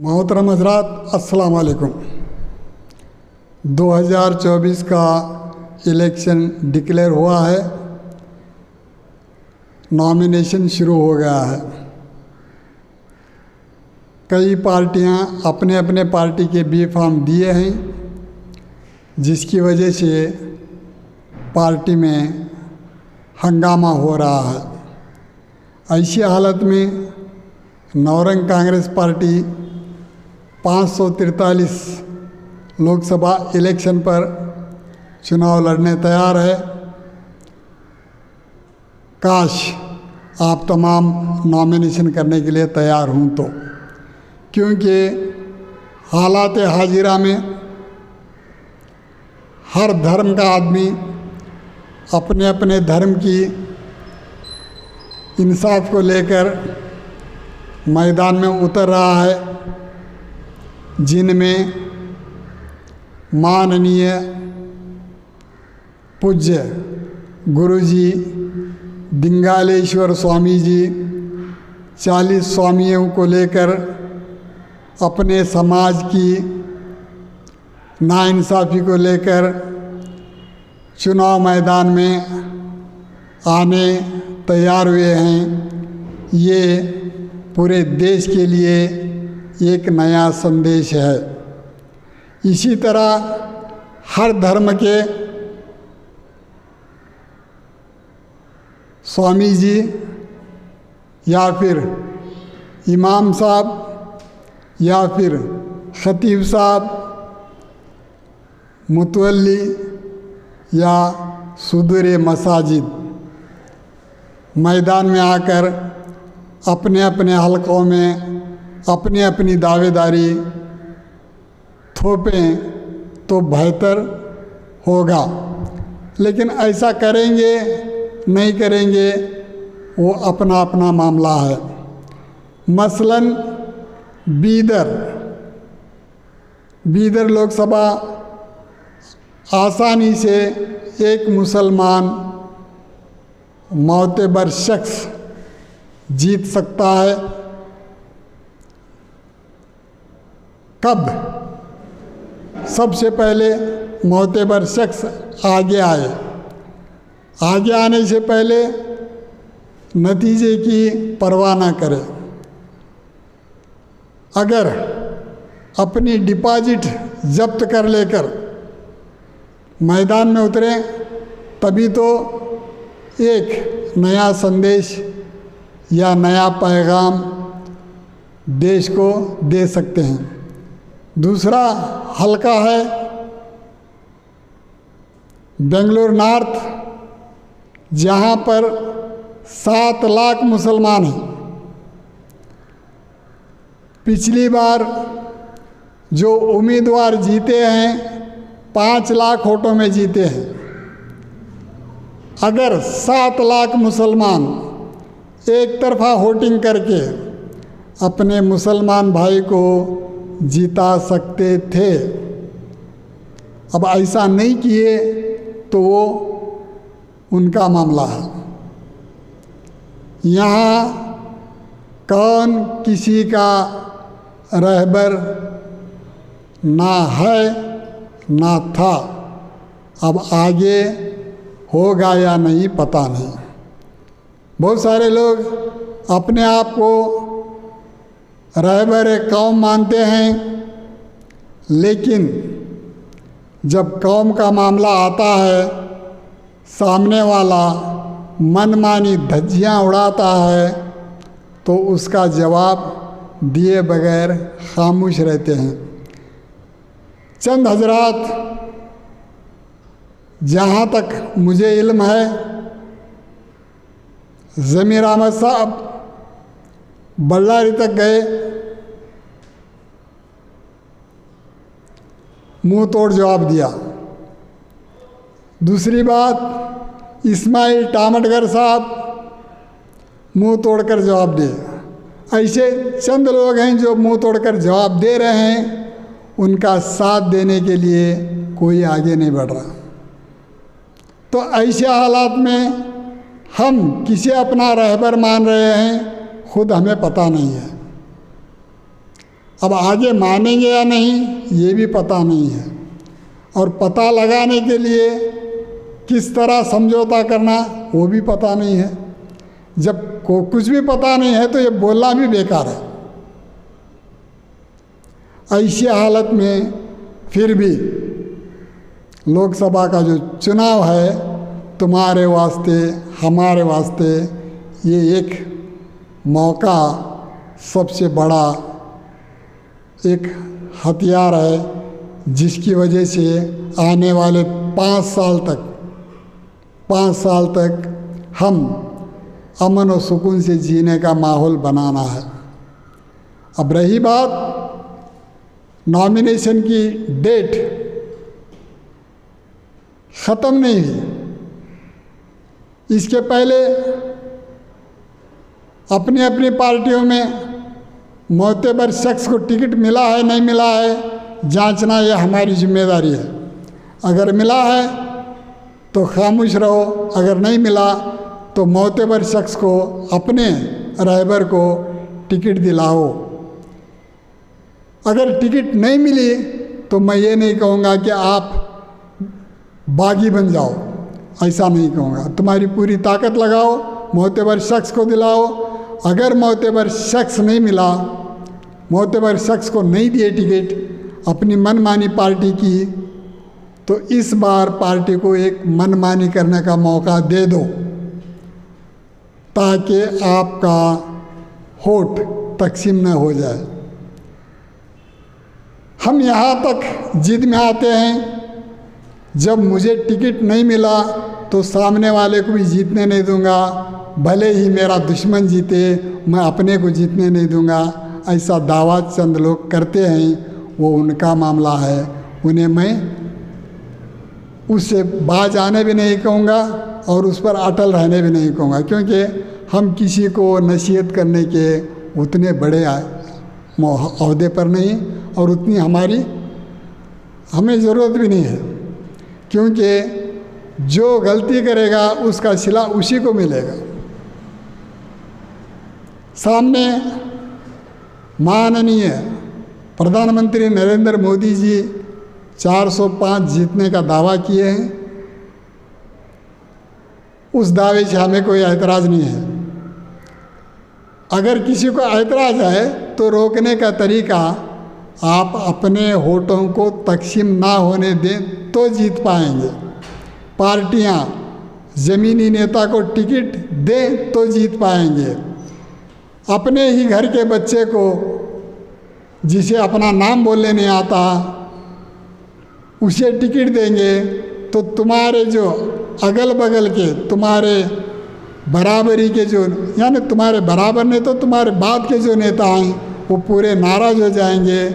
मोहतरम हजरात, अस्सलाम वालेकुम। 2024 का इलेक्शन डिक्लेयर हुआ है, नॉमिनेशन शुरू हो गया है। कई पार्टियां अपने अपने पार्टी के बी फॉर्म दिए हैं, जिसकी वजह से पार्टी में हंगामा हो रहा है। ऐसी हालत में नौरंग कांग्रेस पार्टी 543 लोकसभा इलेक्शन पर चुनाव लड़ने तैयार है। काश आप तमाम नॉमिनेशन करने के लिए तैयार हूँ तो, क्योंकि हालात हाजिरा में हर धर्म का आदमी अपने अपने धर्म की इंसाफ को लेकर मैदान में उतर रहा है, जिनमें माननीय पूज्य गुरुजी दिंगालेश्वर स्वामी जी 40 स्वामियों को लेकर अपने समाज की नाइंसाफ़ी को लेकर चुनाव मैदान में आने तैयार हुए हैं। ये पूरे देश के लिए एक नया संदेश है। इसी तरह हर धर्म के स्वामी जी या फिर इमाम साहब या फिर खतीब साहब, मुतवल्ली या सुदूर मसाजिद मैदान में आकर अपने अपने हलकों में अपनी अपनी दावेदारी थोपें तो बेहतर होगा। लेकिन ऐसा करेंगे नहीं करेंगे वो अपना अपना मामला है। मसलन बीदर लोकसभा आसानी से एक मुसलमान मोतबर शख्स जीत सकता है। कब? सबसे पहले मोतबर शख्स आगे आए। आगे आने से पहले नतीजे की परवाह न करे। अगर अपनी डिपॉजिट जब्त कर लेकर मैदान में उतरे, तभी तो एक नया संदेश या नया पैगाम देश को दे सकते हैं। दूसरा हलका है बेंगलुरु नॉर्थ, जहाँ पर 7 लाख मुसलमान हैं। पिछली बार जो उम्मीदवार जीते हैं 5 लाख वोटों में जीते हैं। अगर 7 लाख मुसलमान एक तरफा वोटिंग करके अपने मुसलमान भाई को जिता सकते थे, अब ऐसा नहीं किए तो वो उनका मामला है। यहाँ कौन किसी का रहबर ना है ना था, अब आगे होगा या नहीं पता नहीं। बहुत सारे लोग अपने आप को रहबर कौम मानते हैं, लेकिन जब कौम का मामला आता है, सामने वाला मनमानी धज्जियाँ उड़ाता है, तो उसका जवाब दिए बगैर खामोश रहते हैं। चंद हजरात, जहाँ तक मुझे इल्म है, ज़मीर अहमद साहब बल्लारी तक गए, मुंह तोड़ जवाब दिया। दूसरी बात, इस्माइल टामटगर साहब मुंह तोड़कर जवाब दिए। ऐसे चंद लोग हैं जो मुंह तोड़कर जवाब दे रहे हैं, उनका साथ देने के लिए कोई आगे नहीं बढ़ रहा। तो ऐसे हालात में हम किसे अपना रहबर मान रहे हैं, खुद हमें पता नहीं है। अब आगे मानेंगे या नहीं ये भी पता नहीं है, और पता लगाने के लिए किस तरह समझौता करना वो भी पता नहीं है। जब कुछ भी पता नहीं है तो ये बोलना भी बेकार है। ऐसी हालत में फिर भी लोकसभा का जो चुनाव है तुम्हारे वास्ते हमारे वास्ते ये एक मौका, सबसे बड़ा एक हथियार है जिसकी वजह से आने वाले 5 साल तक हम अमन और सुकून से जीने का माहौल बनाना है। अब रही बात नॉमिनेशन की डेट, ख़त्म नहीं हुई। इसके पहले अपनी अपनी पार्टियों में मोतबर शख्स को टिकट मिला है नहीं मिला है जांचना ये हमारी जिम्मेदारी है। अगर मिला है तो खामोश रहो, अगर नहीं मिला तो मोतबर शख्स को, अपने रहबर को टिकट दिलाओ। अगर टिकट नहीं मिली तो मैं ये नहीं कहूँगा कि आप बागी बन जाओ, ऐसा नहीं कहूँगा। तुम्हारी पूरी ताकत लगाओ, मोतबर शख्स को दिलाओ। अगर मोतबर शख्स नहीं मिला, मोतबर शख्स को नहीं दिए टिकट, अपनी मनमानी पार्टी की, तो इस बार पार्टी को एक मनमानी करने का मौका दे दो ताकि आपका वोट तकसीम न हो जाए। हम यहाँ तक जिद में आते हैं, जब मुझे टिकट नहीं मिला तो सामने वाले को भी जीतने नहीं दूंगा, भले ही मेरा दुश्मन जीते मैं अपने को जीतने नहीं दूंगा। ऐसा दावा चंद लोग करते हैं, वो उनका मामला है, उन्हें मैं उससे बाज आने भी नहीं कहूँगा और उस पर अटल रहने भी नहीं कहूँगा, क्योंकि हम किसी को नसीहत करने के उतने बड़े ओहदे पर नहीं और उतनी हमें ज़रूरत भी नहीं है, क्योंकि जो गलती करेगा उसका सिला उसी को मिलेगा। सामने माननीय प्रधानमंत्री नरेंद्र मोदी जी 405 जीतने का दावा किए हैं। उस दावे से हमें कोई ऐतराज़ नहीं है। अगर किसी को ऐतराज़ है तो रोकने का तरीका, आप अपने वोटों को तकसीम ना होने दें तो जीत पाएंगे। पार्टियां ज़मीनी नेता को टिकट दें तो जीत पाएंगे। अपने ही घर के बच्चे को, जिसे अपना नाम बोलने नहीं आता, उसे टिकट देंगे तो तुम्हारे जो अगल बगल के, तुम्हारे बराबरी के जो, यानी तुम्हारे बराबर नहीं तो तुम्हारे बाद के जो नेता हैं वो पूरे नाराज़ हो जाएंगे।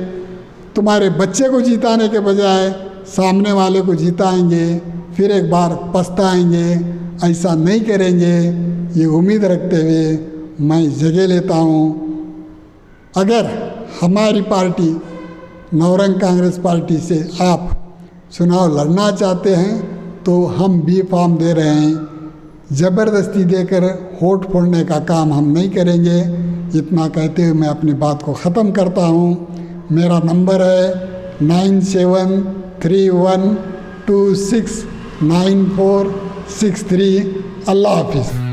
तुम्हारे बच्चे को जिताने के बजाय सामने वाले को जिताएंगे, फिर एक बार पछताएंगे। ऐसा नहीं करेंगे, ये उम्मीद रखते हुए मैं जगह लेता हूँ। अगर हमारी पार्टी नवरंग कांग्रेस पार्टी से आप चुनाव लड़ना चाहते हैं तो हम बी फॉर्म दे रहे हैं। ज़बरदस्ती देकर वोट फोड़ने का काम हम नहीं करेंगे। इतना कहते हुए मैं अपनी बात को ख़त्म करता हूँ। मेरा नंबर है 9731269463। अल्लाह हाफिज़।